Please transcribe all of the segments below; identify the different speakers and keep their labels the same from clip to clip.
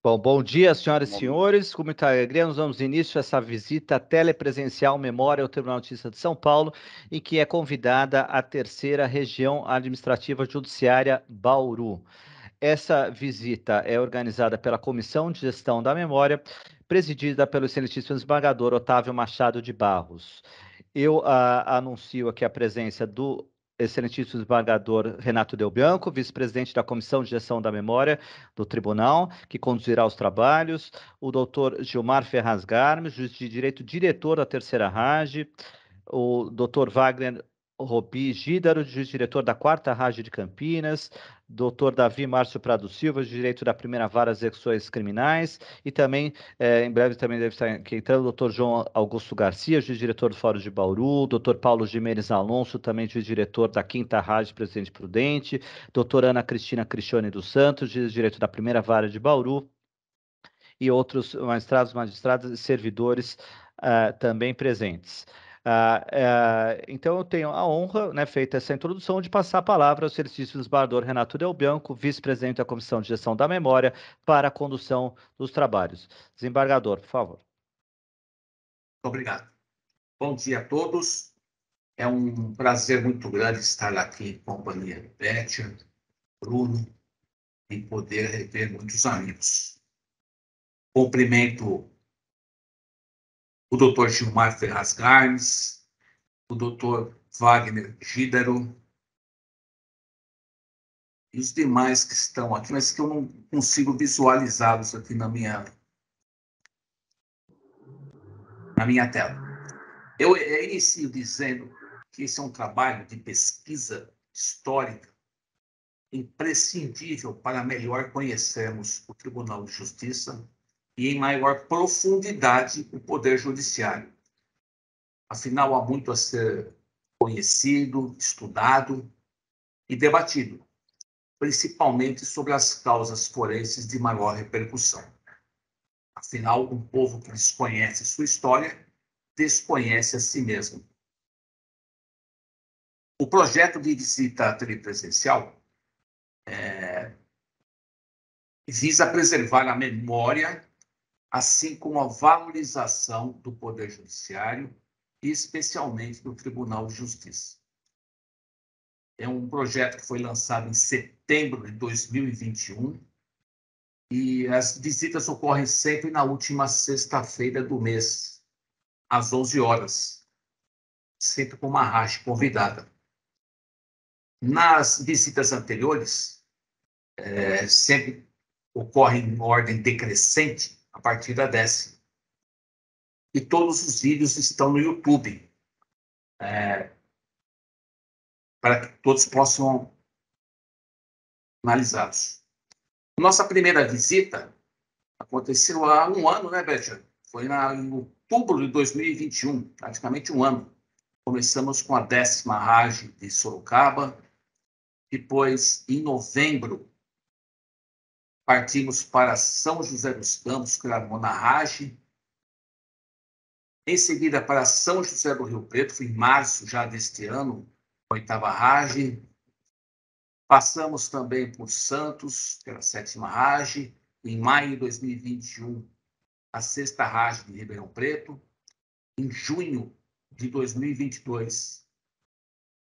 Speaker 1: Bom dia, senhoras e senhores. Com muita alegria, nós damos início a essa visita telepresencial Memória ao Tribunal de Justiça de São Paulo, em que é convidada a terceira região administrativa judiciária Bauru. Essa visita é organizada pela Comissão de Gestão da Memória, presidida pelo excelentíssimo desembargador Otávio Machado de Barros. Eu anuncio aqui a presença do excelentíssimo desembargador Renato Del Bianco, vice-presidente da Comissão de Gestão da Memória do Tribunal, que conduzirá os trabalhos, o doutor Gilmar Ferraz Garmes, juiz de direito, diretor da Terceira RAGE, o doutor Wagner Robi Gídaro, juiz-diretor da Quarta RAGE de Campinas, doutor Davi Márcio Prado Silva, de Direito da Primeira Vara das Execuções Criminais, e também, em breve, também deve estar aqui entrando o doutor João Augusto Garcia, juiz-diretor do Fórum de Bauru, doutor Paulo Gimenez Alonso, também juiz-diretor da Quinta RAGE Presidente Prudente, doutora Ana Cristina Cristione dos Santos, juiz-diretor da Primeira Vara de Bauru, e outros magistrados e servidores também presentes. Então, eu tenho a honra, né, feita essa introdução, de passar a palavra ao excelentíssimo desembargador Renato Del Bianco, vice-presidente da Comissão de Gestão da Memória, para a condução dos trabalhos. Desembargador, por favor.
Speaker 2: Muito obrigado. Bom dia a todos. É um prazer muito grande estar aqui em companhia de Bétia, Bruno, e poder rever muitos amigos. Cumprimento o doutor Gilmar Ferraz Garmes, o doutor Wagner Gídaro e os demais que estão aqui, mas que eu não consigo visualizá-los aqui na minha tela. Eu inicio dizendo que esse é um trabalho de pesquisa histórica imprescindível para melhor conhecermos o Tribunal de Justiça e, em maior profundidade, o Poder Judiciário. Afinal, há muito a ser conhecido, estudado e debatido, principalmente sobre as causas forenses de maior repercussão. Afinal, um povo que desconhece sua história, desconhece a si mesmo. O projeto de visita telepresencial visa preservar a memória, assim como a valorização do Poder Judiciário e especialmente do Tribunal de Justiça. É um projeto que foi lançado em setembro de 2021 e as visitas ocorrem sempre na última sexta-feira do mês, às 11 horas, sempre com uma RAGE convidada. Nas visitas anteriores, sempre ocorre em ordem decrescente a partir da 10ª. E todos os vídeos estão no YouTube, para que todos possam analisá-los. Nossa primeira visita aconteceu há um ano, né, Bétia? Foi em outubro de 2021, praticamente um ano. Começamos com a 10ª RAGE de Sorocaba. Depois, em novembro, partimos para São José dos Campos, que era a 9ª RAGE. Em seguida, para São José do Rio Preto, foi em março já deste ano, a 8ª RAGE. Passamos também por Santos, que era a 7ª RAGE. Em maio de 2021, a 6ª RAGE de Ribeirão Preto. Em junho de 2022,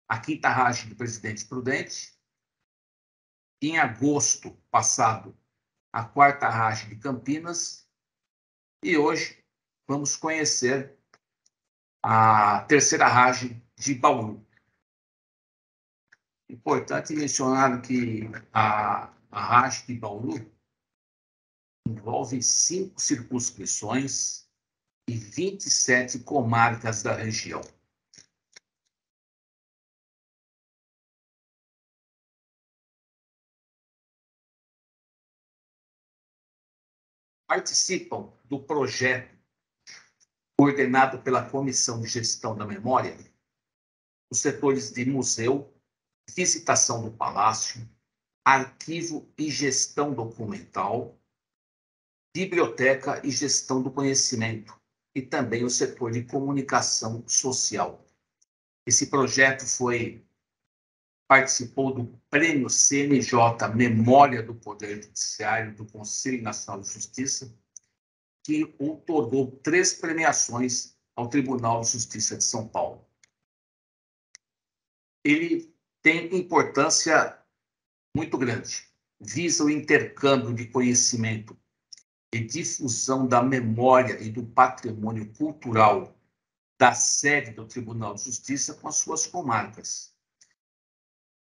Speaker 2: a 5ª RAGE de Presidente Prudente. Em agosto passado, a 4ª RAGE de Campinas. E hoje vamos conhecer a 3ª RAGE de Bauru. Importante mencionar que a RAGE de Bauru envolve 5 circunscrições e 27 comarcas da região. Participam do projeto coordenado pela Comissão de Gestão da Memória os setores de museu, visitação do palácio, arquivo e gestão documental, biblioteca e gestão do conhecimento, e também o setor de comunicação social. Esse projeto foi participou do Prêmio CNJ Memória do Poder Judiciário do Conselho Nacional de Justiça, que outorgou 3 premiações ao Tribunal de Justiça de São Paulo. Ele tem importância muito grande. Visa o intercâmbio de conhecimento e difusão da memória e do patrimônio cultural da sede do Tribunal de Justiça com as suas comarcas.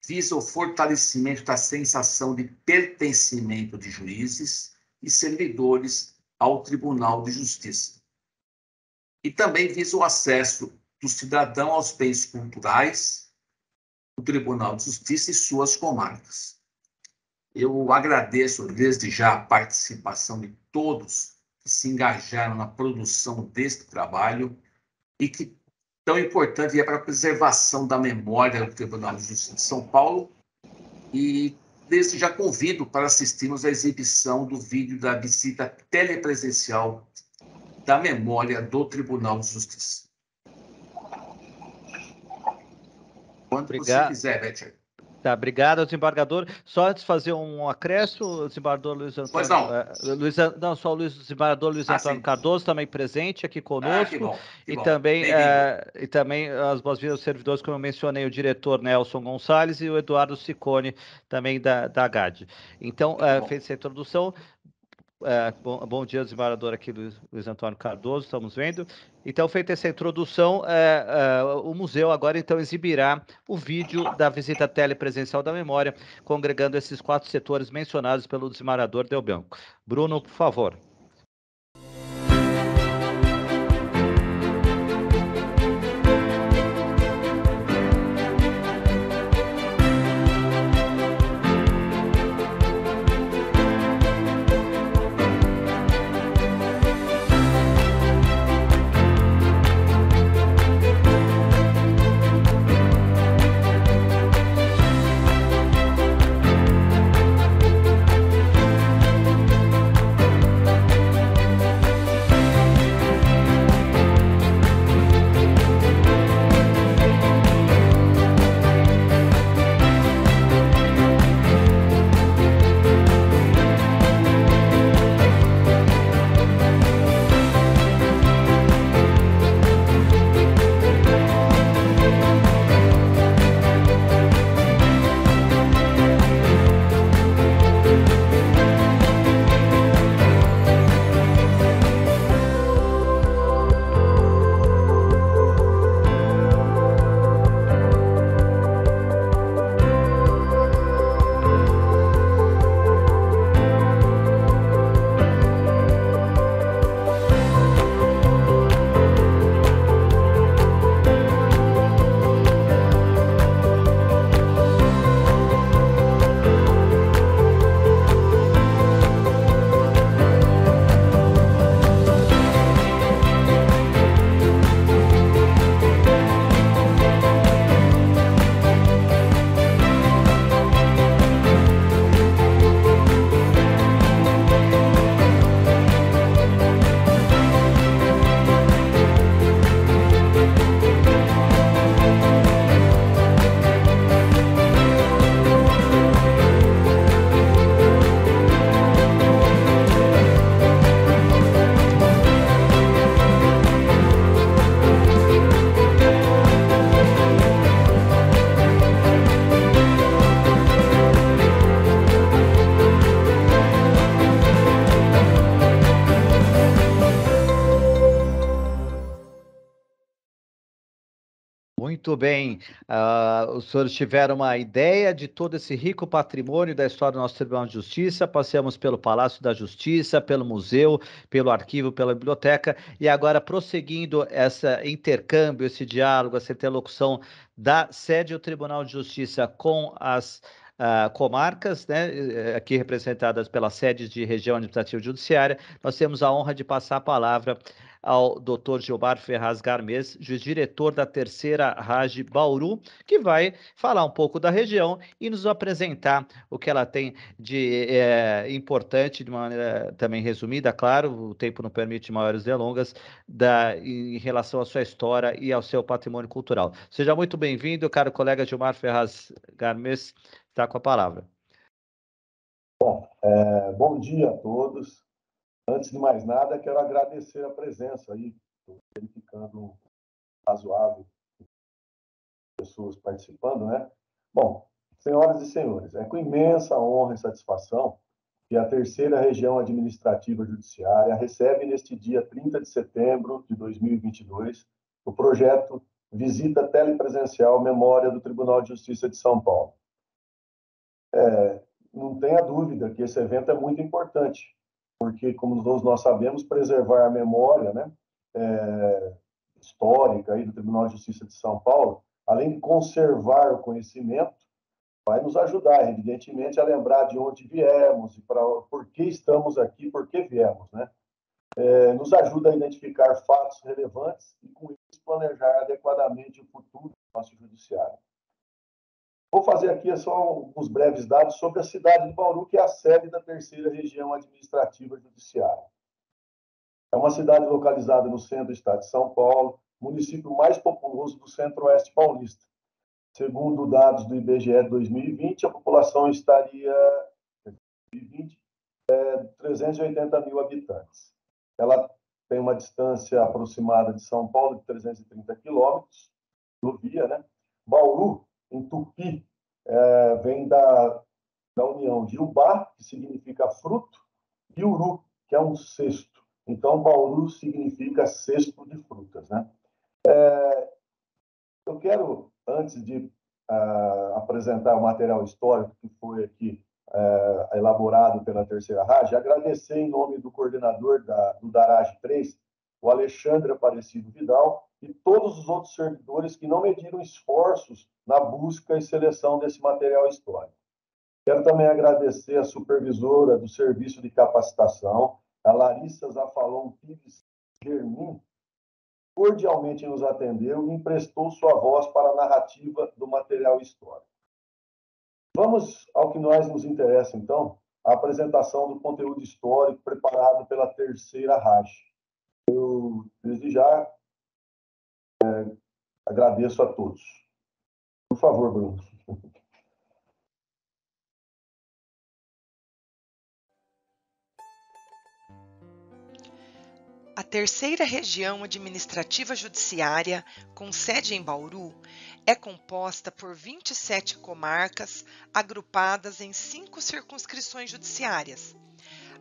Speaker 2: Visa o fortalecimento da sensação de pertencimento de juízes e servidores ao Tribunal de Justiça. E também visa o acesso do cidadão aos bens culturais do Tribunal de Justiça e suas comarcas. Eu agradeço desde já a participação de todos que se engajaram na produção deste trabalho e que tão importante é para a preservação da memória do Tribunal de Justiça de São Paulo. E desde já convido para assistirmos à exibição do vídeo da visita telepresencial da memória do Tribunal de Justiça. Quando você quiser, Betcher.
Speaker 1: Tá, obrigado, desembargador. Só antes de fazer um acréscimo, o desembargador Luiz Antônio...
Speaker 2: Pois não.
Speaker 1: Só o desembargador Luiz Antônio Cardoso também presente aqui conosco.
Speaker 2: Que bom.
Speaker 1: E também as boas-vindas aos servidores, como eu mencionei, o diretor Nelson Gonçalves e o Eduardo Ciccone, também da GAD. Então, feita essa introdução... bom dia, desembargador, aqui Luiz Antônio Cardoso, estamos vendo. Então, feita essa introdução, o museu agora, então, exibirá o vídeo da visita telepresencial da memória, congregando esses 4 setores mencionados pelo desembargador Delbianco. Bruno, por favor. Muito bem, os senhores tiveram uma ideia de todo esse rico patrimônio da história do nosso Tribunal de Justiça. Passamos pelo Palácio da Justiça, pelo museu, pelo arquivo, pela biblioteca, e agora prosseguindo esse intercâmbio, esse diálogo, essa interlocução da sede do Tribunal de Justiça com as comarcas, né, aqui representadas pelas sedes de região administrativa judiciária, nós temos a honra de passar a palavra ao Dr. Gilmar Ferraz Garmez, juiz-diretor da terceira RAGE Bauru, que vai falar um pouco da região e nos apresentar o que ela tem de importante, de maneira também resumida, claro, o tempo não permite maiores delongas, em relação à sua história e ao seu patrimônio cultural. Seja muito bem-vindo, caro colega Gilmar Ferraz Garmez, está com a palavra.
Speaker 3: Bom dia a todos. Antes de mais nada, quero agradecer a presença aí, verificando razoável pessoas participando, né? Bom, senhoras e senhores, é com imensa honra e satisfação que a terceira região administrativa judiciária recebe neste dia 30 de setembro de 2022 o projeto Visita Telepresencial Memória do Tribunal de Justiça de São Paulo. Não tenha dúvida que esse evento é muito importante, porque, como todos nós sabemos, preservar a memória, né, histórica aí do Tribunal de Justiça de São Paulo, além de conservar o conhecimento, vai nos ajudar, evidentemente, a lembrar de onde viemos e por que estamos aqui, por que viemos, né? Nos ajuda a identificar fatos relevantes e, com isso, planejar adequadamente o futuro do nosso judiciário. Vou fazer aqui só alguns breves dados sobre a cidade de Bauru, que é a sede da terceira região administrativa judiciária. É uma cidade localizada no centro do estado de São Paulo, município mais populoso do centro-oeste paulista. Segundo dados do IBGE de 2020, a população estaria, em 2020, 380 mil habitantes. Ela tem uma distância aproximada de São Paulo de 330 quilômetros, rodovia, né? Bauru, em Tupi, vem da união de Ubá, que significa fruto, e Uru, que é um cesto. Então, Bauru significa cesto de frutas, né? Eu quero, antes de apresentar o material histórico que foi aqui elaborado pela terceira RAGE, agradecer em nome do coordenador do DARAGE 3, o Alexandre Aparecido Vidal, e todos os outros servidores que não mediram esforços na busca e seleção desse material histórico. Quero também agradecer a supervisora do Serviço de Capacitação, a Larissa Zafalon Pires Germin, cordialmente nos atendeu e emprestou sua voz para a narrativa do material histórico. Vamos ao que nos interessa, então, a apresentação do conteúdo histórico preparado pela terceira RAGE. Eu, desde já, agradeço a todos. Por favor, Bruno.
Speaker 4: A terceira região administrativa judiciária, com sede em Bauru, é composta por 27 comarcas agrupadas em 5 circunscrições judiciárias.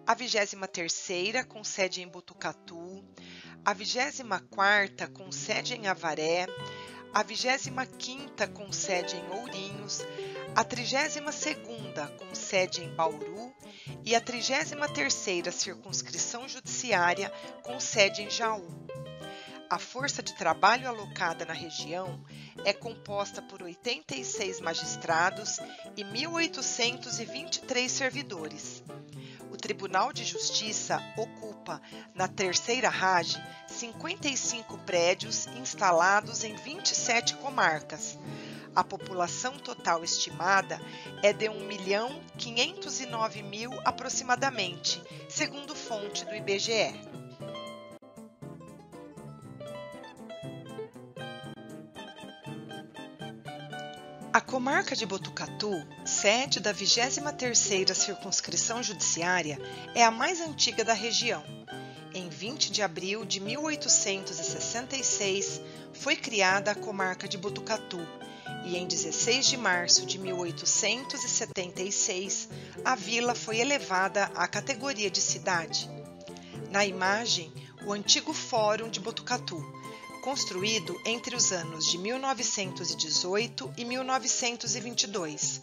Speaker 4: A 23ª, com sede em Botucatu, a 24ª, com sede em Avaré, a 25ª, com sede em Ourinhos, a 32ª, com sede em Bauru, e a 33ª circunscrição judiciária, com sede em Jaú. A força de trabalho alocada na região é composta por 86 magistrados e 1.823 servidores. O Tribunal de Justiça ocupa, na terceira RAGE, 55 prédios instalados em 27 comarcas. A população total estimada é de 1.509.000 aproximadamente, segundo fonte do IBGE. A comarca de Botucatu, sede da 23ª circunscrição judiciária, é a mais antiga da região. Em 20 de abril de 1866, foi criada a comarca de Botucatu, e em 16 de março de 1876, a vila foi elevada à categoria de cidade. Na imagem, o antigo Fórum de Botucatu, construído entre os anos de 1918 e 1922.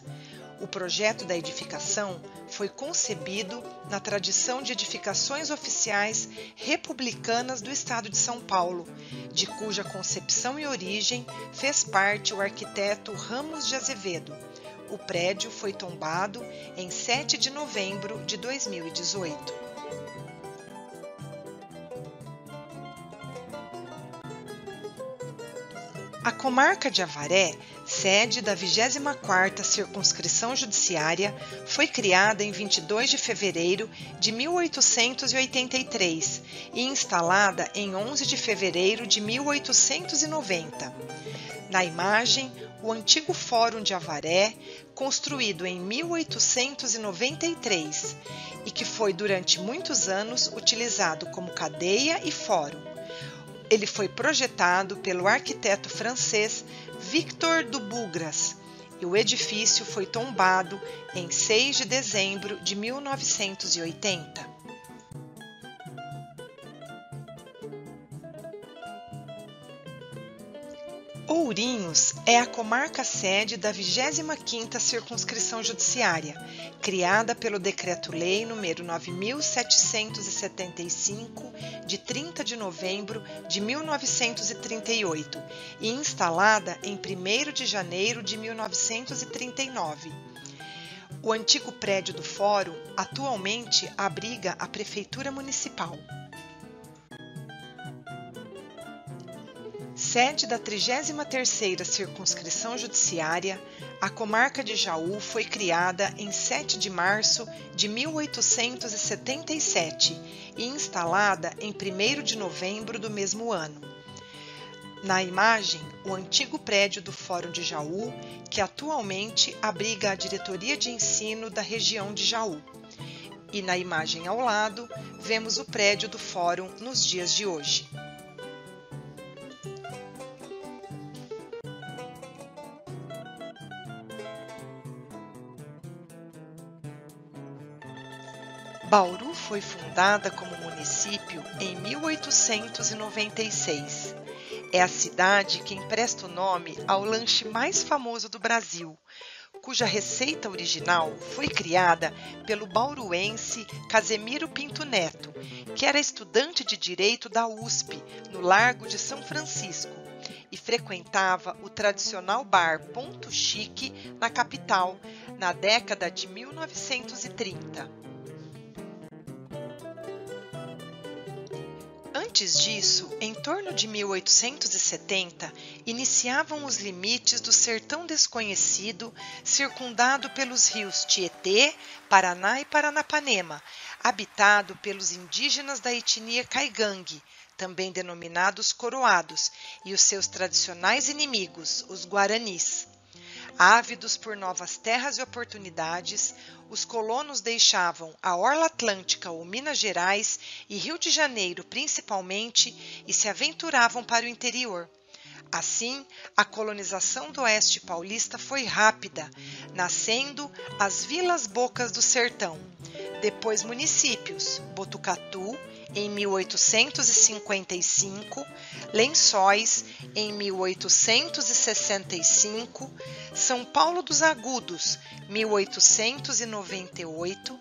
Speaker 4: O projeto da edificação foi concebido na tradição de edificações oficiais republicanas do estado de São Paulo, de cuja concepção e origem fez parte o arquiteto Ramos de Azevedo. O prédio foi tombado em 7 de novembro de 2018. A comarca de Avaré, sede da 24ª Circunscrição Judiciária, foi criada em 22 de fevereiro de 1883 e instalada em 11 de fevereiro de 1890. Na imagem, o antigo Fórum de Avaré, construído em 1893 e que foi durante muitos anos utilizado como cadeia e fórum. Ele foi projetado pelo arquiteto francês Victor Dubugras e o edifício foi tombado em 6 de dezembro de 1980. Ourinhos é a comarca sede da 25ª Circunscrição Judiciária, criada pelo Decreto-Lei nº 9.775, de 30 de novembro de 1938 e instalada em 1º de janeiro de 1939. O antigo prédio do Fórum atualmente abriga a Prefeitura Municipal. Sede da 33ª Circunscrição Judiciária, a comarca de Jaú foi criada em 7 de março de 1877 e instalada em 1º de novembro do mesmo ano. Na imagem, o antigo prédio do Fórum de Jaú, que atualmente abriga a Diretoria de Ensino da região de Jaú. E na imagem ao lado, vemos o prédio do Fórum nos dias de hoje. Bauru foi fundada como município em 1896. É a cidade que empresta o nome ao lanche mais famoso do Brasil, cuja receita original foi criada pelo bauruense Casemiro Pinto Neto, que era estudante de Direito da USP, no Largo de São Francisco, e frequentava o tradicional bar Ponto Chique, na capital, na década de 1930. Antes disso, em torno de 1870, iniciavam os limites do sertão desconhecido, circundado pelos rios Tietê, Paraná e Paranapanema, habitado pelos indígenas da etnia Caigangue, também denominados coroados, e os seus tradicionais inimigos, os guaranis. Ávidos por novas terras e oportunidades, os colonos deixavam a orla atlântica ou Minas Gerais e Rio de Janeiro principalmente e se aventuravam para o interior. Assim, a colonização do oeste paulista foi rápida, nascendo as Vilas Bocas do Sertão, depois municípios, Botucatu, em 1855, Lençóis, em 1865, São Paulo dos Agudos, 1898,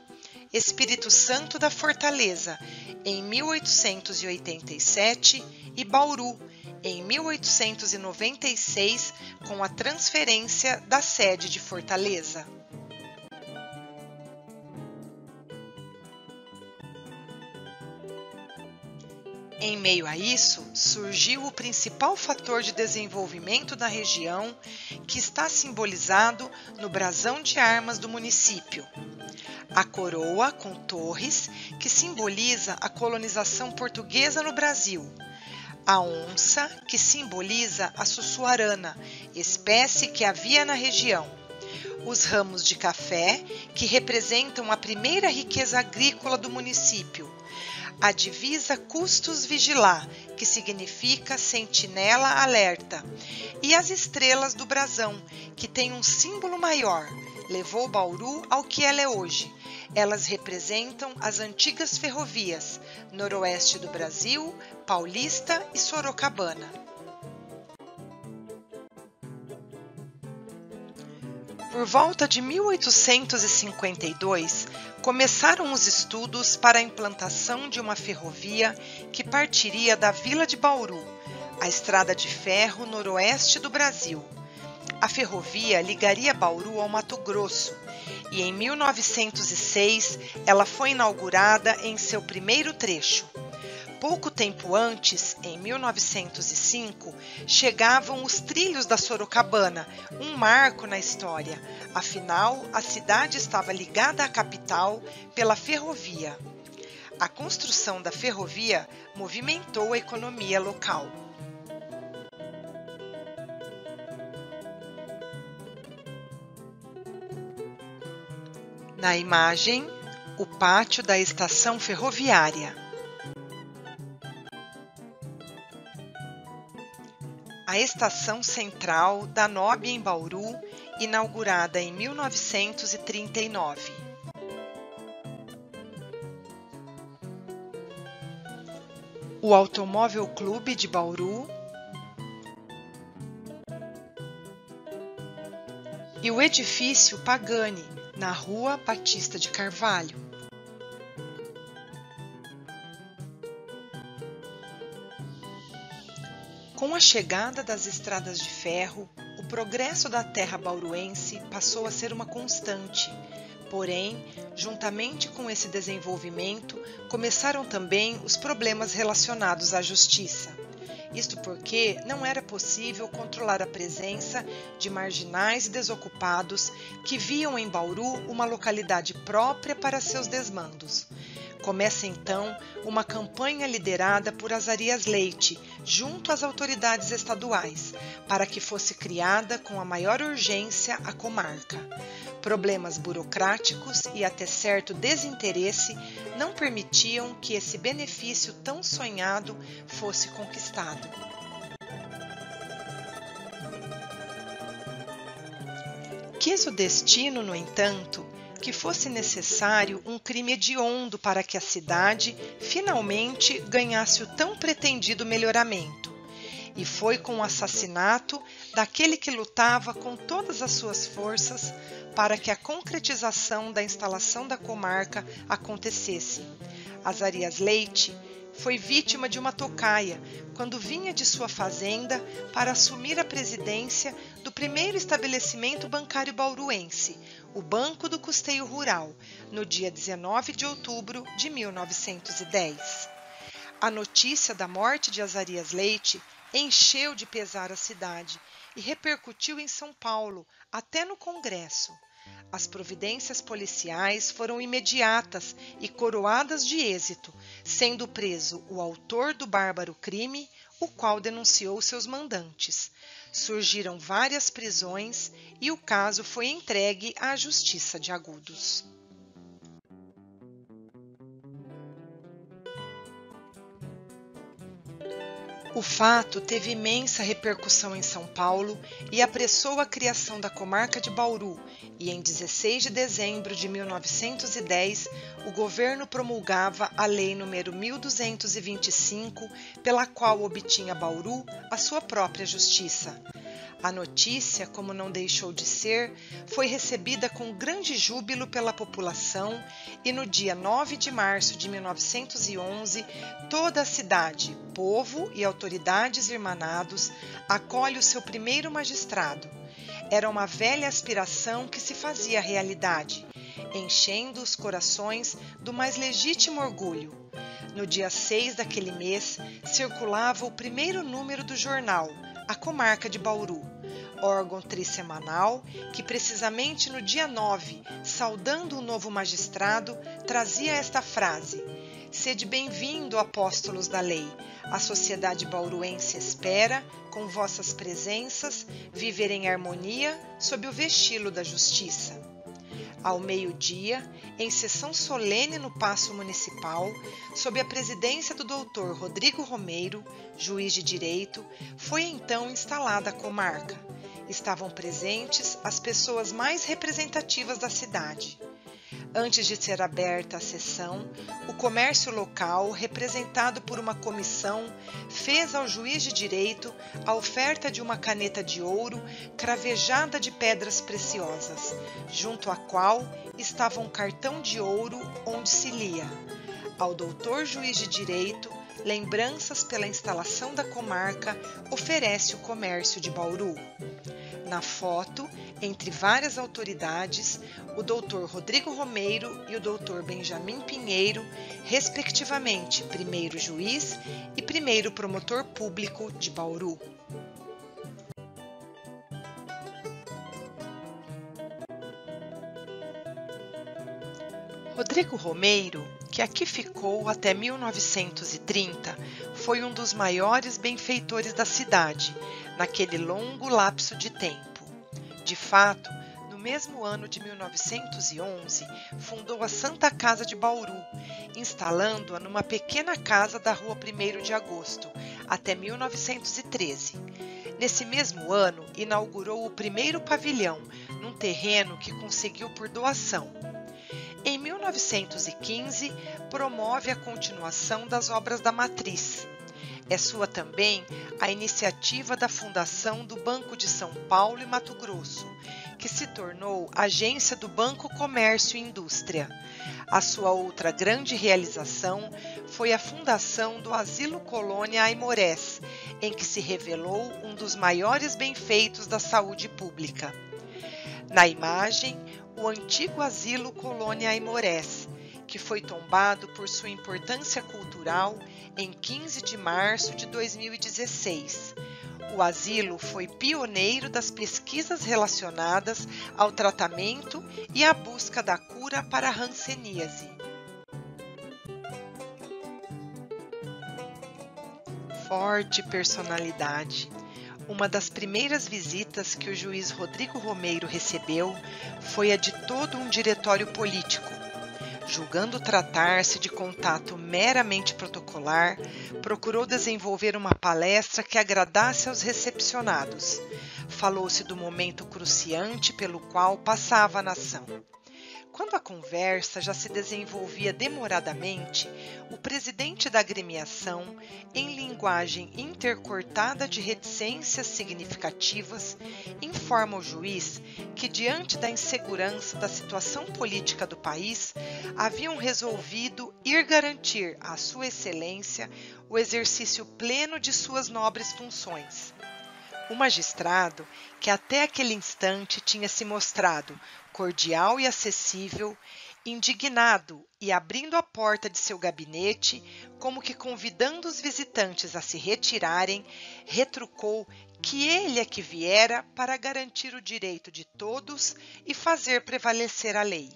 Speaker 4: Espírito Santo da Fortaleza, em 1887 e Bauru, em 1896, com a transferência da sede de Fortaleza. Em meio a isso, surgiu o principal fator de desenvolvimento da região, que está simbolizado no brasão de armas do município. A coroa com torres, que simboliza a colonização portuguesa no Brasil. A onça, que simboliza a sussuarana, espécie que havia na região. Os ramos de café, que representam a primeira riqueza agrícola do município. A divisa Custos Vigilar, que significa sentinela alerta, e as estrelas do brasão, que tem um símbolo maior, levou Bauru ao que ela é hoje. Elas representam as antigas ferrovias, noroeste do Brasil, Paulista e Sorocabana. Por volta de 1852, começaram os estudos para a implantação de uma ferrovia que partiria da vila de Bauru, a estrada de ferro noroeste do Brasil. A ferrovia ligaria Bauru ao Mato Grosso e em 1906 ela foi inaugurada em seu primeiro trecho. Pouco tempo antes, em 1905, chegavam os trilhos da Sorocabana, um marco na história. Afinal, a cidade estava ligada à capital pela ferrovia. A construção da ferrovia movimentou a economia local. Na imagem, o pátio da estação ferroviária. A estação central da NOB em Bauru, inaugurada em 1939. O Automóvel Clube de Bauru e o edifício Pagani, na Rua Batista de Carvalho. Com a chegada das estradas de ferro, o progresso da terra bauruense passou a ser uma constante. Porém, juntamente com esse desenvolvimento, começaram também os problemas relacionados à justiça. Isto porque não era possível controlar a presença de marginais e desocupados que viam em Bauru uma localidade própria para seus desmandos. Começa então uma campanha liderada por Azarias Leite, junto às autoridades estaduais, para que fosse criada com a maior urgência a comarca. Problemas burocráticos e até certo desinteresse não permitiam que esse benefício tão sonhado fosse conquistado. Quis o destino, no entanto, que fosse necessário um crime hediondo para que a cidade finalmente ganhasse o tão pretendido melhoramento. E foi com o assassinato daquele que lutava com todas as suas forças para que a concretização da instalação da comarca acontecesse. Azarias Leite foi vítima de uma tocaia quando vinha de sua fazenda para assumir a presidência do primeiro estabelecimento bancário bauruense, o Banco do Custeio Rural, no dia 19 de outubro de 1910. A notícia da morte de Azarias Leite encheu de pesar a cidade e repercutiu em São Paulo, até no Congresso. As providências policiais foram imediatas e coroadas de êxito, sendo preso o autor do bárbaro crime, o qual denunciou seus mandantes. Surgiram várias prisões e o caso foi entregue à Justiça de Agudos. O fato teve imensa repercussão em São Paulo e apressou a criação da comarca de Bauru, e em 16 de dezembro de 1910, o governo promulgava a Lei nº 1225, pela qual obtinha Bauru a sua própria justiça. A notícia, como não deixou de ser, foi recebida com grande júbilo pela população e no dia 9 de março de 1911, toda a cidade, povo e autoridades irmanados, acolhe o seu primeiro magistrado. Era uma velha aspiração que se fazia realidade, enchendo os corações do mais legítimo orgulho. No dia 6 daquele mês, circulava o primeiro número do jornal, A Comarca de Bauru, órgão trissemanal que precisamente no dia 9, saudando o novo magistrado, trazia esta frase: "Sede bem-vindo, apóstolos da lei. A sociedade bauruense espera, com vossas presenças, viver em harmonia sob o vestilo da justiça." Ao meio-dia, em sessão solene no Paço Municipal, sob a presidência do Dr. Rodrigo Romeiro, juiz de direito, foi então instalada a comarca. Estavam presentes as pessoas mais representativas da cidade. Antes de ser aberta a sessão, o comércio local, representado por uma comissão, fez ao juiz de direito a oferta de uma caneta de ouro cravejada de pedras preciosas, junto à qual estava um cartão de ouro onde se lia: "Ao doutor juiz de direito, Lembranças pela instalação da comarca oferece o comércio de Bauru. Na foto, entre várias autoridades, o Dr. Rodrigo Romeiro e o Dr. Benjamin Pinheiro, respectivamente primeiro juiz e primeiro promotor público de Bauru. Rodrigo Romeiro, que aqui ficou até 1930, foi um dos maiores benfeitores da cidade, naquele longo lapso de tempo. De fato, no mesmo ano de 1911, fundou a Santa Casa de Bauru, instalando-a numa pequena casa da Rua 1º de Agosto, até 1913. Nesse mesmo ano, inaugurou o primeiro pavilhão, num terreno que conseguiu por doação. Em 1915, promove a continuação das obras da Matriz. É sua também a iniciativa da fundação do Banco de São Paulo e Mato Grosso, que se tornou agência do Banco Comércio e Indústria. A sua outra grande realização foi a fundação do Asilo Colônia Aimorés, em que se revelou um dos maiores benfeitos da saúde pública. Na imagem, o antigo Asilo Colônia Aimorés, que foi tombado por sua importância cultural em 15 de março de 2016. O asilo foi pioneiro das pesquisas relacionadas ao tratamento e à busca da cura para a hanseníase. Forte personalidade. Uma das primeiras visitas que o juiz Rodrigo Romeiro recebeu foi a de todo um diretório político. Julgando tratar-se de contato meramente protocolar, procurou desenvolver uma palestra que agradasse aos recepcionados. Falou-se do momento cruciante pelo qual passava a nação. Quando a conversa já se desenvolvia demoradamente, o presidente da agremiação, em linguagem intercortada de reticências significativas, informa o juiz que, diante da insegurança da situação política do país, haviam resolvido ir garantir à Sua Excelência o exercício pleno de suas nobres funções. O magistrado, que até aquele instante tinha se mostrado cordial e acessível, indignado e abrindo a porta de seu gabinete, como que convidando os visitantes a se retirarem, retrucou que ele é que viera para garantir o direito de todos e fazer prevalecer a lei.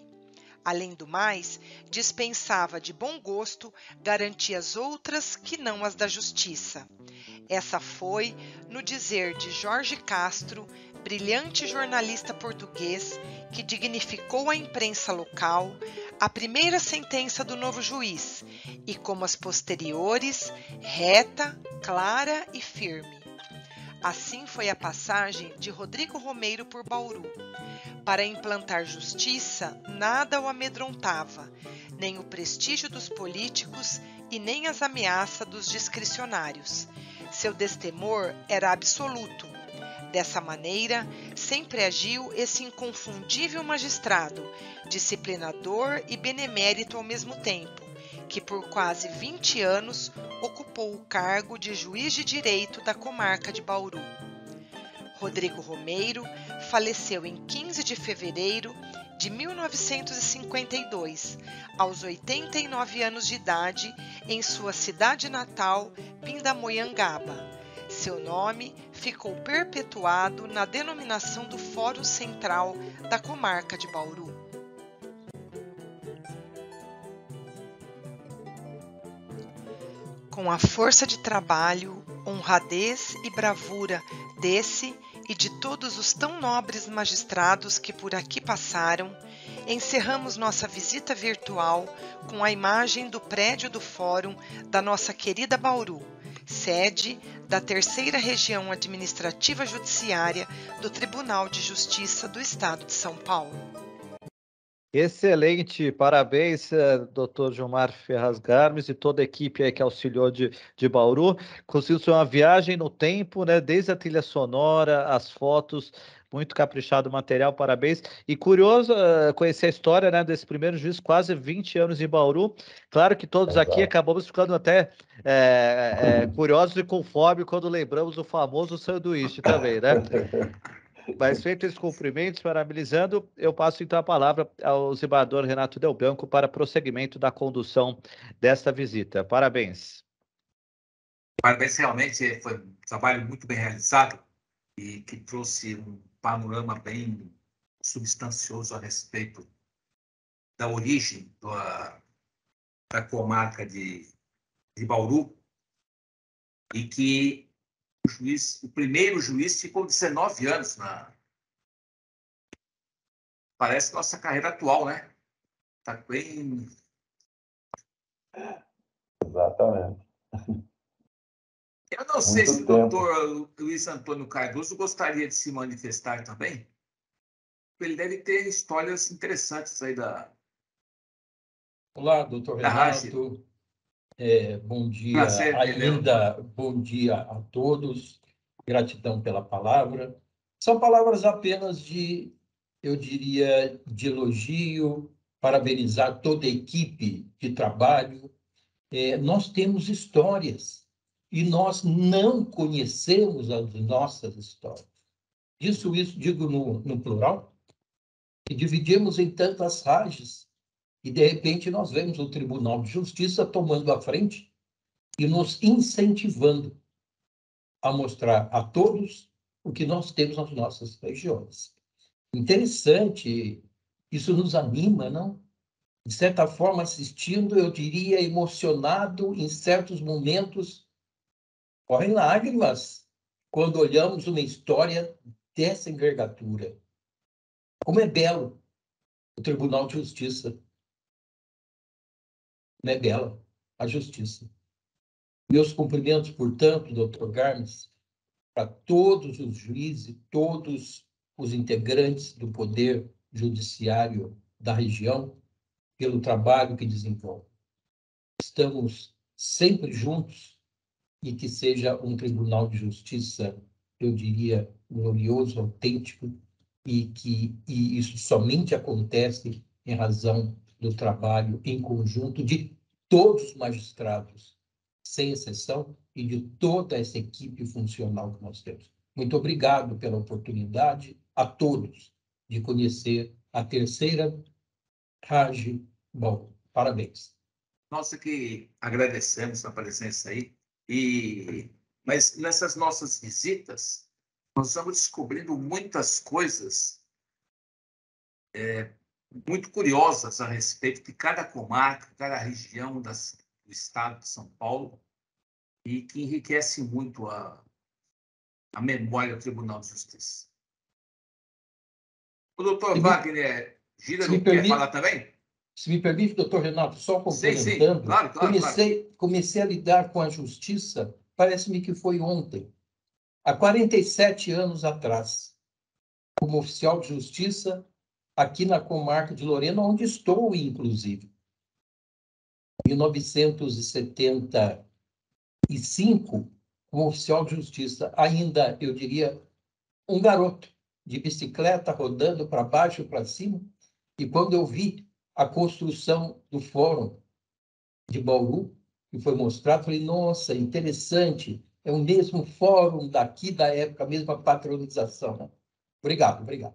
Speaker 4: Além do mais, dispensava de bom gosto garantias outras que não as da justiça. Essa foi, no dizer de Jorge Castro, brilhante jornalista português que dignificou a imprensa local, a primeira sentença do novo juiz e, como as posteriores, reta, clara e firme. Assim foi a passagem de Rodrigo Romeiro por Bauru. Para implantar justiça, nada o amedrontava, nem o prestígio dos políticos e nem as ameaças dos discricionários. Seu destemor era absoluto. Dessa maneira, sempre agiu esse inconfundível magistrado, disciplinador e benemérito ao mesmo tempo, que por quase 20 anos ocupou o cargo de juiz de direito da comarca de Bauru. Rodrigo Romeiro faleceu em 15 de fevereiro de 1952, aos 89 anos de idade, em sua cidade natal, Pindamonhangaba. Seu nome ficou perpetuado na denominação do Fórum Central da comarca de Bauru. Com a força de trabalho, honradez e bravura desse e de todos os tão nobres magistrados que por aqui passaram, encerramos nossa visita virtual com a imagem do prédio do Fórum da nossa querida Bauru, sede da 3ª Região Administrativa Judiciária do Tribunal de Justiça do Estado de São Paulo.
Speaker 1: Excelente, parabéns, Dr. Gilmar Ferraz Garmes e toda a equipe aí que auxiliou de Bauru. Conseguiu ser uma viagem no tempo, né? Desde a trilha sonora, as fotos, muito caprichado o material, parabéns. E curioso conhecer a história, né, desse primeiro juiz, quase 20 anos em Bauru. Claro que todos aqui
Speaker 3: Exato.
Speaker 1: acabamos ficando até curiosos e com fome quando lembramos o famoso sanduíche também, né? Mas feito esses cumprimentos, parabenizando, eu passo então a palavra ao desembargador Renato Del Bianco para prosseguimento da condução desta visita. Parabéns.
Speaker 2: Parabéns, realmente foi um trabalho muito bem realizado e que trouxe um panorama bem substancioso a respeito da origem da comarca de Bauru, e que o primeiro juiz ficou 19 anos parece nossa carreira atual, né? Está bem.
Speaker 3: Exatamente.
Speaker 2: Eu não sei se
Speaker 3: Muito
Speaker 2: o
Speaker 3: tempo.
Speaker 2: doutor Luiz Antônio Cardoso gostaria de se manifestar também. Ele deve ter histórias interessantes aí
Speaker 5: Olá, doutor
Speaker 2: da Raj.
Speaker 5: Renato. Bom dia
Speaker 2: Prazer tê-lo.
Speaker 5: ainda, bom dia a todos. Gratidão pela palavra. São palavras apenas eu diria, de elogio, parabenizar toda a equipe de trabalho. Nós temos histórias e nós não conhecemos as nossas histórias. Isso digo no plural, e dividimos em tantas rajes. E, de repente, nós vemos o Tribunal de Justiça tomando a frente e nos incentivando a mostrar a todos o que nós temos nas nossas regiões. Interessante, isso nos anima, não? De certa forma, assistindo, eu diria, emocionado em certos momentos. Correm lágrimas quando olhamos uma história dessa envergadura. Como é belo o Tribunal de Justiça. Como é bela a justiça. Meus cumprimentos, portanto, doutor Garmes, para todos os juízes, todos os integrantes do Poder Judiciário da região, pelo trabalho que desenvolvem. Estamos sempre juntos e que seja um Tribunal de Justiça, eu diria, glorioso, autêntico, e isso somente acontece em razão do trabalho em conjunto de todos os magistrados, sem exceção, e de toda essa equipe funcional que nós temos. Muito obrigado pela oportunidade a todos de conhecer a terceira Raj Bauru. Parabéns.
Speaker 2: Nós que agradecemos a presença aí. Mas nessas nossas visitas, nós vamos descobrindo muitas coisas muito curiosas a respeito de cada comarca, cada região do estado de São Paulo, e que enriquece muito a memória do Tribunal de Justiça. O doutor Wagner Gílero quer falar também?
Speaker 5: Se me permite, doutor Renato, só
Speaker 2: Sim,
Speaker 5: complementando,
Speaker 2: claro.
Speaker 5: Comecei a lidar com a justiça, parece-me que foi ontem, há 47 anos atrás, como oficial de justiça, aqui na comarca de Lorena, onde estou, inclusive. Em 1975, como oficial de justiça, ainda, eu diria, um garoto de bicicleta rodando para baixo e para cima, e quando eu vi a construção do Fórum de Bauru, que foi mostrado, falei, nossa, interessante, é o mesmo fórum daqui da época, a mesma patronização. Né? Obrigado.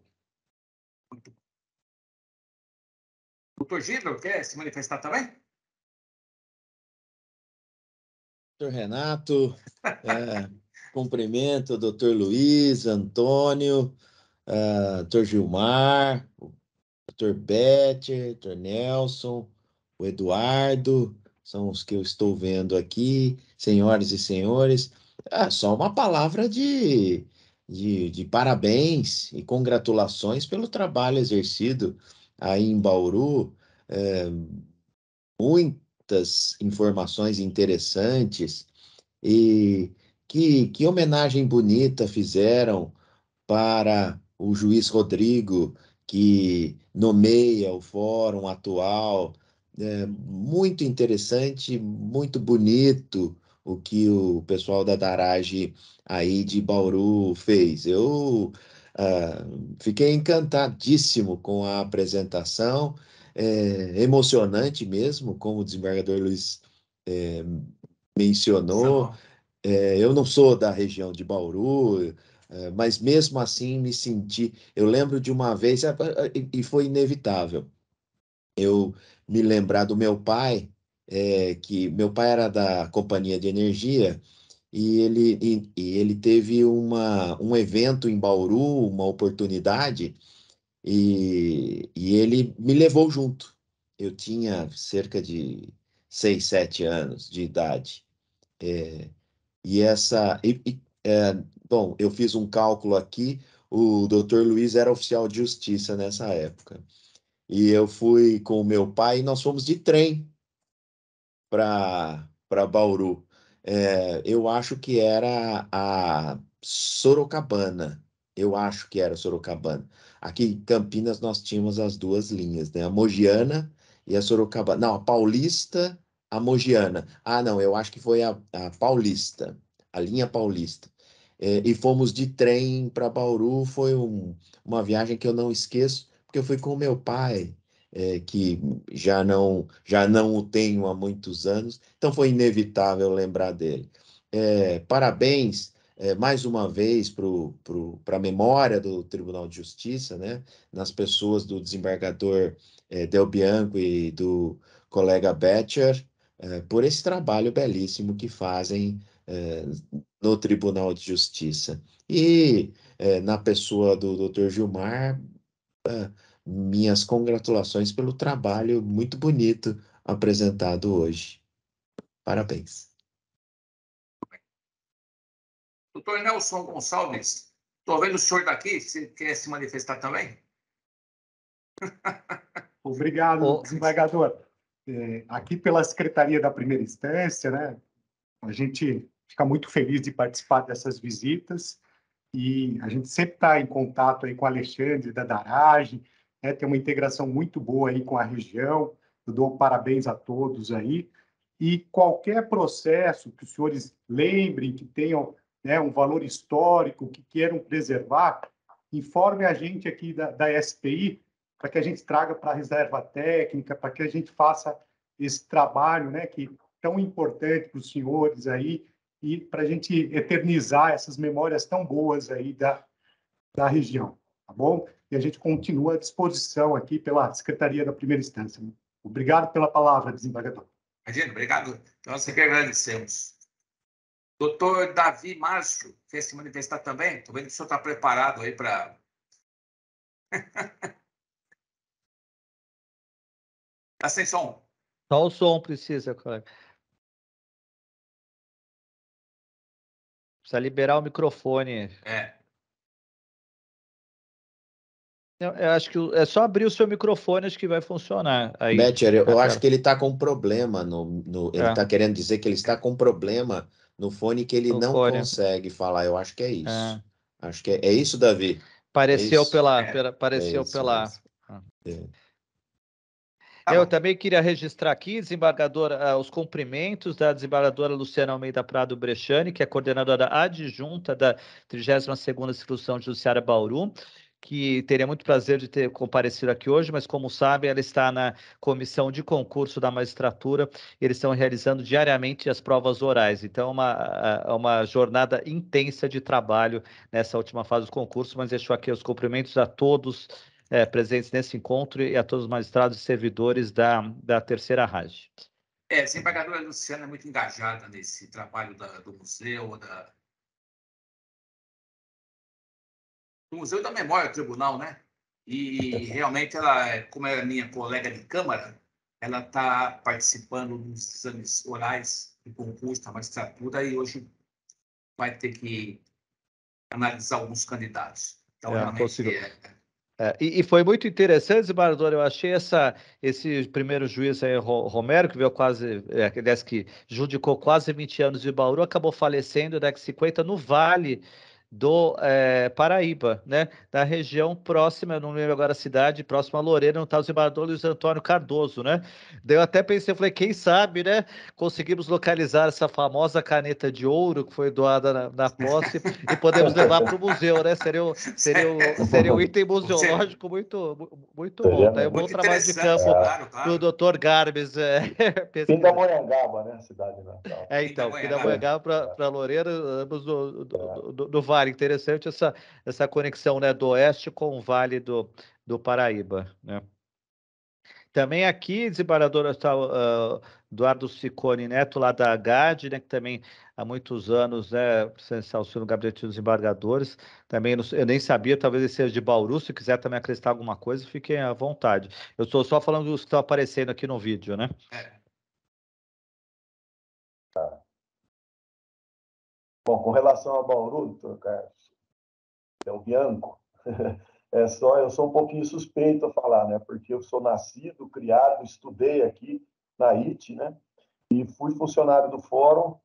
Speaker 2: Doutor Gílero quer se manifestar também?
Speaker 6: Doutor Renato, cumprimento o doutor Luiz, Antônio, doutor Gilmar, doutor Betcher, doutor Nelson, o Eduardo, são os que eu estou vendo aqui, senhoras e senhores. Só uma palavra de parabéns e congratulações pelo trabalho exercido aí em Bauru. Muitas informações interessantes e que homenagem bonita fizeram para o juiz Rodrigo, que nomeia o fórum atual. É muito interessante, muito bonito o que o pessoal da Darage aí de Bauru fez. Eu fiquei encantadíssimo com a apresentação, emocionante mesmo, como o desembargador Luiz mencionou. Eu não sou da região de Bauru, mas mesmo assim me senti. Eu lembro de uma vez, e foi inevitável, eu me lembrar do meu pai, que meu pai era da companhia de energia, e ele teve um evento em Bauru, uma oportunidade, e ele me levou junto. Eu tinha cerca de 6, 7 anos de idade. E essa. Bom, eu fiz um cálculo aqui. O doutor Luiz era oficial de justiça nessa época. E eu fui com o meu pai e nós fomos de trem para Bauru. Eu acho que era a Sorocabana. Eu acho que era Sorocabana. Aqui em Campinas nós tínhamos as duas linhas, né? A Mogiana e a Sorocabana. Não, a Paulista, a Mogiana. Ah, não, eu acho que foi a Paulista, a linha Paulista. E fomos de trem para Bauru. Foi uma viagem que eu não esqueço, porque eu fui com meu pai, que já não o tenho há muitos anos, então foi inevitável lembrar dele. Parabéns, mais uma vez para a memória do Tribunal de Justiça, né, nas pessoas do desembargador Del Bianco e do colega Betcher, por esse trabalho belíssimo que fazem no Tribunal de Justiça. E na pessoa do Dr. Gilmar, minhas congratulações pelo trabalho muito bonito apresentado hoje. Parabéns.
Speaker 2: Doutor Nelson Gonçalves, estou vendo o senhor daqui, você quer se manifestar também?
Speaker 7: Obrigado, desembargador. Aqui pela Secretaria da Primeira Instância, né, a gente fica muito feliz de participar dessas visitas e a gente sempre está em contato aí com o Alexandre da Darage, né, tem uma integração muito boa aí com a região. Eu dou parabéns a todos aí. E qualquer processo que os senhores lembrem, que tenham, né, um valor histórico, que queiram preservar, informe a gente aqui da SPI, para que a gente traga para a reserva técnica, para que a gente faça esse trabalho, né, que é tão importante para os senhores aí, e para a gente eternizar essas memórias tão boas aí da região, tá bom? E a gente continua à disposição aqui pela Secretaria da Primeira Instância. Obrigado pela palavra, desembargador.
Speaker 2: Imagina, obrigado. Nós que agradecemos. Doutor Davi Márcio, quer se manifestar também? Estou vendo que o senhor está preparado aí para... Está sem som.
Speaker 1: Só o som precisa, colega. Precisa liberar o microfone. Eu acho que é só abrir o seu microfone, acho que vai funcionar. Aí,
Speaker 6: Betcher, eu acho que ele está com problema ele está querendo dizer que ele está com problema no fone, que ele
Speaker 1: no
Speaker 6: não
Speaker 1: fone.
Speaker 6: Consegue falar. Eu acho que é isso. Acho que é isso, Davi.
Speaker 1: Pareceu
Speaker 6: isso?
Speaker 1: pareceu pela.
Speaker 2: Tá
Speaker 1: Eu
Speaker 2: bom.
Speaker 1: também queria registrar aqui, desembargadora, os cumprimentos da desembargadora Luciana Almeida Prado Brechani, que é coordenadora adjunta da 32ª Instituição Judiciária Bauru, que teria muito prazer de ter comparecido aqui hoje, mas como sabem, ela está na comissão de concurso da magistratura, e eles estão realizando diariamente as provas orais. Então, é uma jornada intensa de trabalho nessa última fase do concurso, mas deixo aqui os cumprimentos a todos presentes nesse encontro e a todos os magistrados e servidores da terceira RAGE.
Speaker 2: A desembargadora Luciana é muito engajada nesse trabalho do museu, do Museu da Memória do Tribunal, né? E realmente ela, como é minha colega de Câmara, ela está participando dos exames orais do concurso da magistratura e hoje vai ter que analisar alguns candidatos. Então, realmente
Speaker 1: E foi muito interessante, desembargador, eu achei esse primeiro juiz aí, Romero, que veio que judicou quase 20 anos de Bauru, acabou falecendo, década de 50, no Vale do Paraíba, né? Da região próxima, eu não lembro agora a cidade, próxima a Lorena, no tal desembargador Luiz Antônio Cardoso, né? Daí eu até pensei, eu falei, quem sabe, né? Conseguimos localizar essa famosa caneta de ouro que foi doada na posse e podemos levar para o museu, né? Seria um item museológico muito bom. Tá aí um bom
Speaker 2: Muito
Speaker 1: trabalho de
Speaker 2: interessante,
Speaker 1: campo
Speaker 2: claro,
Speaker 1: do
Speaker 2: claro.
Speaker 1: Dr. Garbes, pesquisa.
Speaker 3: Pindamonhangaba, né? Cidade natal.
Speaker 1: Então,
Speaker 2: Pindamonhangaba.
Speaker 1: Pindamonhangaba para Loureiro, ambos do Vale. Interessante essa conexão, né, do oeste com o Vale do Paraíba, né? Também aqui, desembargador Eduardo Ciccone Neto, lá da GAD, né, que também há muitos anos, né, presencial no gabinete dos desembargadores. Também eu nem sabia, talvez ele seja de Bauru. Se quiser também acrescentar alguma coisa, fiquem à vontade. Eu estou só falando dos que estão aparecendo aqui no vídeo, né?
Speaker 3: Bom, com relação a Bauru, doutor Carlos, Del Bianco, eu sou um pouquinho suspeito a falar, né? Porque eu sou nascido, criado, estudei aqui na IT, né? E fui funcionário do fórum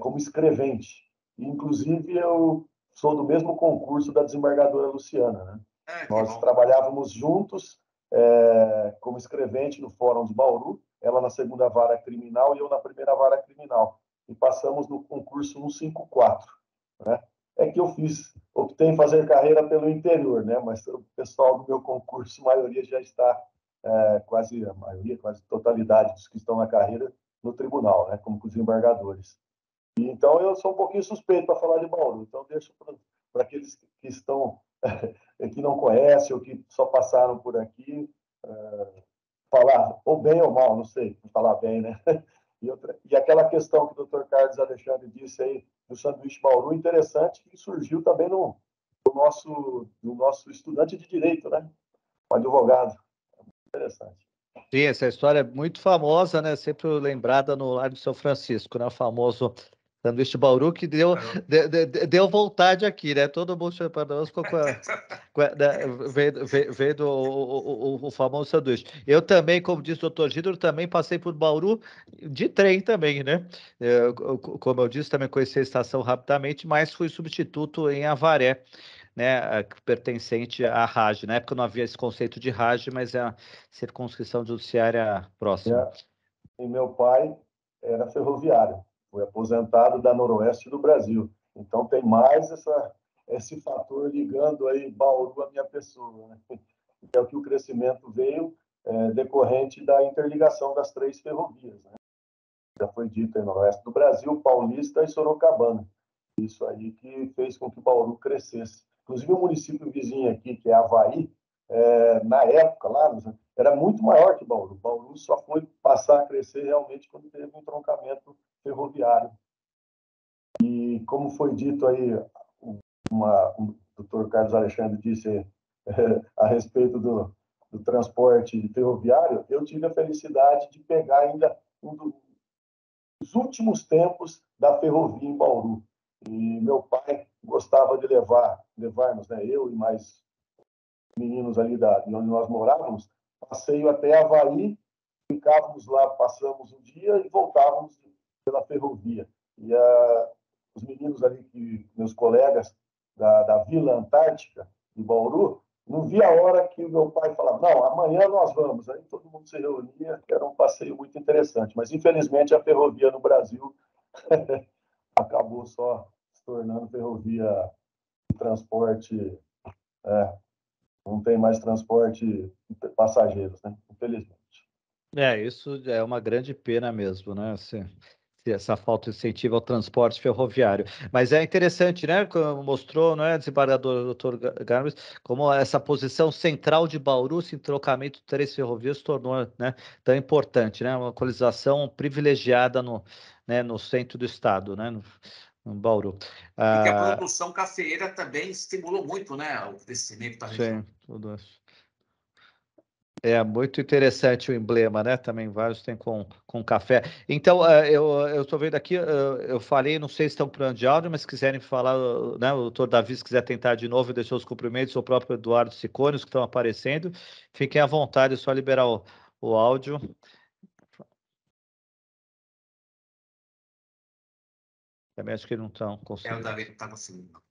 Speaker 3: como escrevente. Inclusive, eu sou do mesmo concurso da desembargadora Luciana, né? Nós trabalhávamos juntos como escrevente no Fórum de Bauru, ela na segunda vara criminal e eu na primeira vara criminal. E passamos no concurso 154, né? É que eu optei em fazer carreira pelo interior, né? Mas o pessoal do meu concurso, a maioria já está, quase totalidade dos que estão na carreira no tribunal, né? Como desembargadores. Então, eu sou um pouquinho suspeito para falar de Bauru. Então, deixo para aqueles que estão, que não conhecem ou que só passaram por aqui, falar, ou bem ou mal, não sei, falar bem, né? E aquela questão que o Dr. Carlos Alexandre disse aí, do sanduíche Bauru, interessante, que surgiu também no nosso estudante de direito, né? O advogado. Interessante.
Speaker 1: Sim, essa história é muito famosa, né? Sempre lembrada no Largo de São Francisco, né? O famoso sanduíche Bauru que deu vontade aqui, né? Todo mundo para nós vendo o famoso sanduíche. Eu também, como disse o doutor Gídoro, também passei por Bauru de trem também, né? Como eu disse, também conheci a estação rapidamente, mas fui substituto em Avaré, né, pertencente à RAJ. Na época não havia esse conceito de RAJ, mas é a circunscrição judiciária próxima.
Speaker 3: E meu pai era ferroviário, foi aposentado da Noroeste do Brasil. Então tem mais esse fator ligando aí Bauru à minha pessoa, né? É o que o crescimento veio decorrente da interligação das três ferrovias, né? Já foi dito aí, Noroeste do Brasil, Paulista e Sorocabana. Isso aí que fez com que Bauru crescesse. Inclusive, o município vizinho aqui, que é Avaí, na época, lá, era muito maior que Bauru. Bauru só foi passar a crescer realmente quando teve um entroncamento ferroviário. E, como foi dito aí, o doutor Carlos Alexandre disse a respeito do transporte ferroviário, eu tive a felicidade de pegar ainda um dos últimos tempos da ferrovia em Bauru. E meu pai gostava de levar-nos, né, eu e mais meninos ali de onde nós morávamos, passeio até Avaí, ficávamos lá, passamos um dia e voltávamos pela ferrovia. E os meninos ali, meus colegas da Vila Antártica, de Bauru, não via a hora que o meu pai falava, não, amanhã nós vamos. Aí todo mundo se reunia, era um passeio muito interessante. Mas, infelizmente, a ferrovia no Brasil acabou só se tornando ferrovia de transporte, não tem mais transporte de passageiros, né? Infelizmente.
Speaker 1: Isso é uma grande pena mesmo, né? Essa falta de incentivo ao transporte ferroviário. Mas é interessante, né? Como mostrou, não é, desembargador doutor Garbes, como essa posição central de Bauru, esse entrocamento de três ferrovias, tornou, né, tão importante, né? Uma localização privilegiada no centro do estado, né? No Bauru.
Speaker 2: E que a produção cafeeira também estimulou muito, né, o crescimento da região.
Speaker 1: Sim, tudo isso. É muito interessante o emblema, né? Também vários tem com café. Então, eu estou vendo aqui, eu falei, não sei se estão plano de áudio, mas se quiserem falar, né? O doutor Davi, se quiser tentar de novo, deixou os cumprimentos, o próprio Eduardo Ciccone, os que estão aparecendo, fiquem à vontade, é só liberar o áudio. Também acho que não estão conseguindo.
Speaker 2: O Davi não está conseguindo.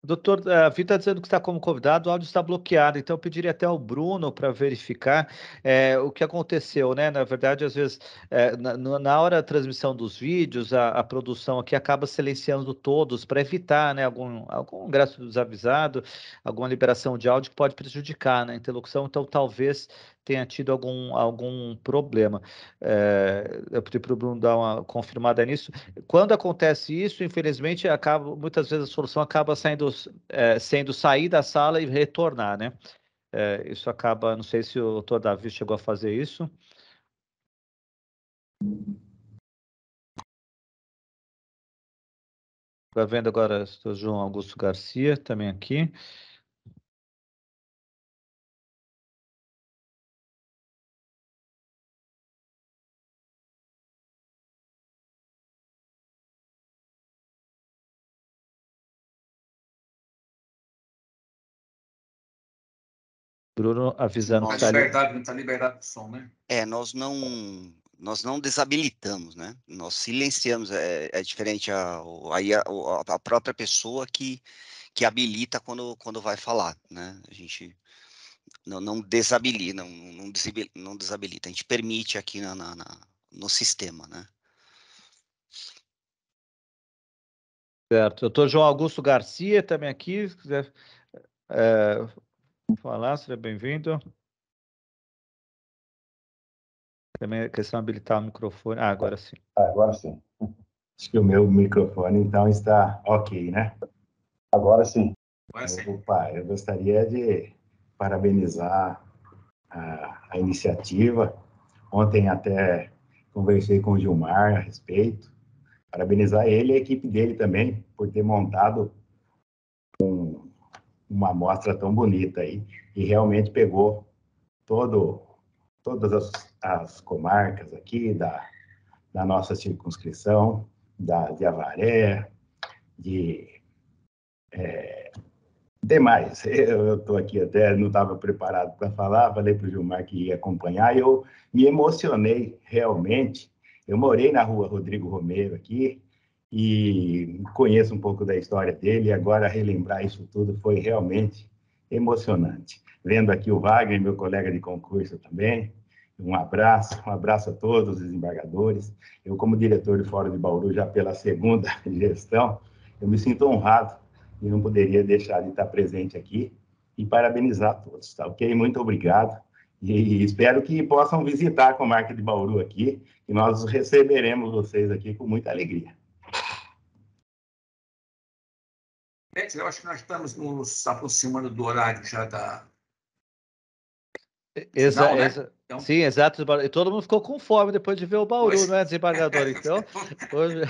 Speaker 1: Doutor, a Vitor está dizendo que está como convidado, o áudio está bloqueado, então eu pediria até ao Bruno para verificar o que aconteceu, né? Na verdade, às vezes, na hora da transmissão dos vídeos, a produção aqui acaba silenciando todos para evitar, né, algum ingresso desavisado, alguma liberação de áudio que pode prejudicar, né, a interlocução, então talvez tenha tido algum problema. Eu pedi para o Bruno dar uma confirmada nisso. Quando acontece isso, infelizmente, muitas vezes a solução acaba sendo sair da sala e retornar, né? Isso acaba, não sei se o doutor Davi chegou a fazer isso. Está vendo agora o doutor João Augusto Garcia, também aqui. Bruno avisando que
Speaker 2: está liberado, não está liberado o som, né?
Speaker 8: Nós não desabilitamos, né? Nós silenciamos. É diferente a própria pessoa que habilita quando vai falar, né? A gente não desabilita, não desabilita. A gente permite aqui no sistema, né?
Speaker 1: Certo. Doutor João Augusto Garcia também aqui, se quiser falar, seja bem-vindo. Também a questão de habilitar o microfone. Agora sim.
Speaker 3: Agora sim.
Speaker 9: Acho que o meu microfone, então, está ok, né?
Speaker 3: Agora sim.
Speaker 9: Opa, eu gostaria de parabenizar a iniciativa. Ontem até conversei com o Gilmar a respeito. Parabenizar ele e a equipe dele também por ter montado uma amostra tão bonita aí. E realmente pegou todas as comarcas aqui da nossa circunscrição, de Avaré, demais. Eu estou aqui até, não estava preparado para falar, falei para o Gilmar que ia acompanhar, e eu me emocionei realmente. Eu morei na rua Rodrigo Romero aqui, e conheço um pouco da história dele, e agora relembrar isso tudo foi realmente emocionante. Vendo aqui o Wagner, meu colega de concurso também, um abraço a todos os desembargadores. Eu, como diretor do Fórum de Bauru, já pela segunda gestão, eu me sinto honrado e não poderia deixar de estar presente aqui e parabenizar a todos, tá ok? Muito obrigado e espero que possam visitar a comarca de Bauru aqui e nós receberemos vocês aqui com muita alegria.
Speaker 2: Eu acho que nós estamos nos aproximando do horário já da... Final, né?
Speaker 1: Então... Sim, exato. E todo mundo ficou com fome depois de ver o Bauru, não é, desembargador? Então, hoje...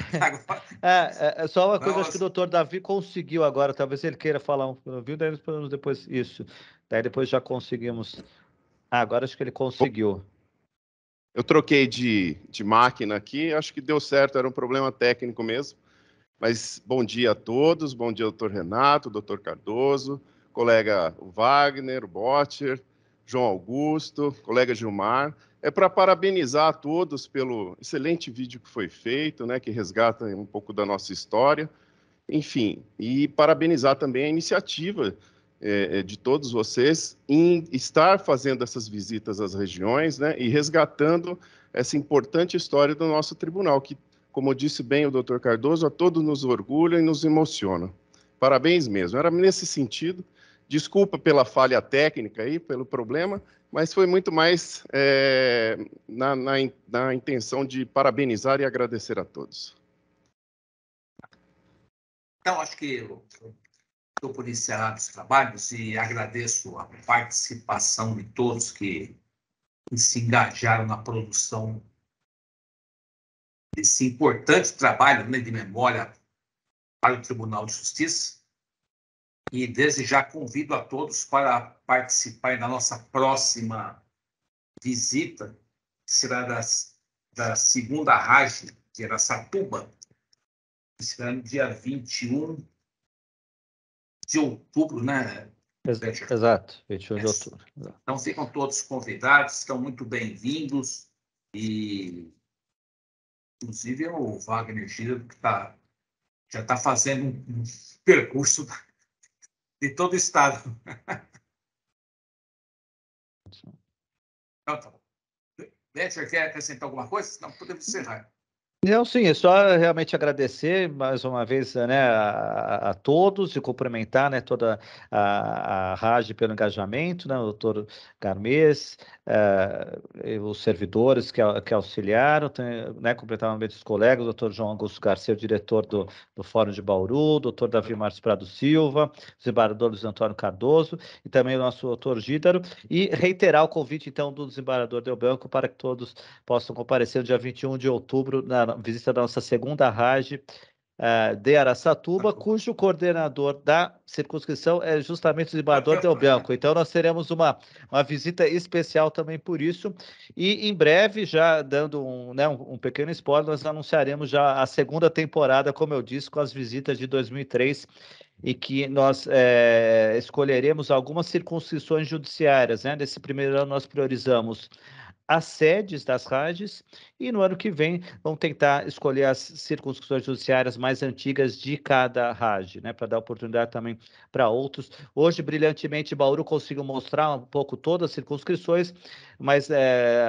Speaker 1: só uma coisa, acho que o doutor Davi conseguiu agora, talvez ele queira falar viu? Daí nós depois isso. Daí depois já conseguimos. Agora acho que ele conseguiu.
Speaker 10: Eu troquei de máquina aqui, acho que deu certo, era um problema técnico mesmo. Mas bom dia a todos, bom dia, doutor Renato, doutor Cardoso, colega Wagner, Botter, João Augusto, colega Gilmar. É para parabenizar a todos pelo excelente vídeo que foi feito, né, que resgata um pouco da nossa história. Enfim, e parabenizar também a iniciativa de todos vocês em estar fazendo essas visitas às regiões, né, e resgatando essa importante história do nosso tribunal, que, como disse bem o doutor Cardoso, a todos nos orgulha e nos emociona. Parabéns mesmo. Era nesse sentido. Desculpa pela falha técnica aí, pelo problema, mas foi muito mais na intenção de parabenizar e agradecer a todos.
Speaker 2: Então, acho que eu estou por encerrar os trabalhos e agradeço a participação de todos que se engajaram na produção desse importante trabalho, né, de memória para o Tribunal de Justiça. E desde já convido a todos para participar da nossa próxima visita, que será da segunda RAGE de Araçatuba, que será no dia 21 de outubro, né?
Speaker 1: Exato, 21 de outubro.
Speaker 2: Então, ficam todos convidados, estão muito bem-vindos e, inclusive, o Wagner Gira, que já está fazendo um percurso de todo o estado. Então, tá bom. Betcher, quer acrescentar alguma coisa? Não, podemos encerrar.
Speaker 1: Não, sim, é só realmente agradecer mais uma vez, né, a todos e cumprimentar, né, toda a RAGE pelo engajamento, né, o doutor Garmês, os servidores que auxiliaram, né, cumprimentar os colegas, o doutor João Augusto Garcia, o diretor do Fórum de Bauru, o doutor Davi Marques Prado Silva, o desembargador Luiz Antônio Cardoso e também o nosso doutor Gídaro, e reiterar o convite, então, do desembargador Delbanco para que todos possam comparecer no dia 21 de outubro na visita da nossa segunda RAGE de Araçatuba, cujo coordenador da circunscrição é justamente o desembargador Delbanco. Então, nós teremos uma visita especial também por isso. E, em breve, já dando um pequeno spoiler, nós anunciaremos já a segunda temporada, como eu disse, com as visitas de 2003, e que nós escolheremos algumas circunscrições judiciárias, né? Nesse primeiro ano, nós priorizamos as sedes das RAGES, e no ano que vem vamos tentar escolher as circunscrições judiciárias mais antigas de cada RAGE, né, para dar oportunidade também para outros. Hoje, brilhantemente, Bauru conseguiu mostrar um pouco todas as circunscrições, mas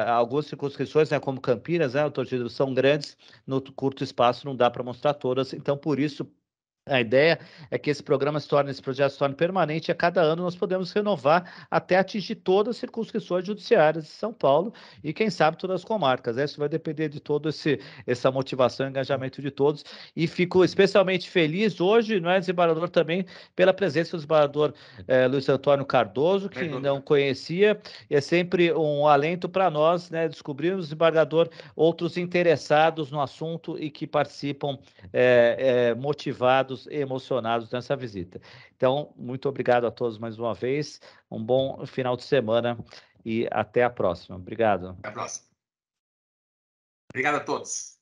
Speaker 1: algumas circunscrições, né, como Campinas, né, são grandes, no curto espaço não dá para mostrar todas, então por isso a ideia é que esse projeto se torne permanente, e a cada ano nós podemos renovar até atingir todas as circunscrições judiciárias de São Paulo e, quem sabe, todas as comarcas. Isso vai depender de toda essa motivação e engajamento de todos. E fico especialmente feliz hoje, não é, desembargador, também pela presença do desembargador Luiz Antônio Cardoso, que não conhecia, e é sempre um alento para nós, né, descobrirmos, desembargador, outros interessados no assunto e que participam motivados e emocionados nessa visita. Então, muito obrigado a todos mais uma vez, um bom final de semana e até a próxima. Obrigado.
Speaker 2: Até a próxima. Obrigado a todos.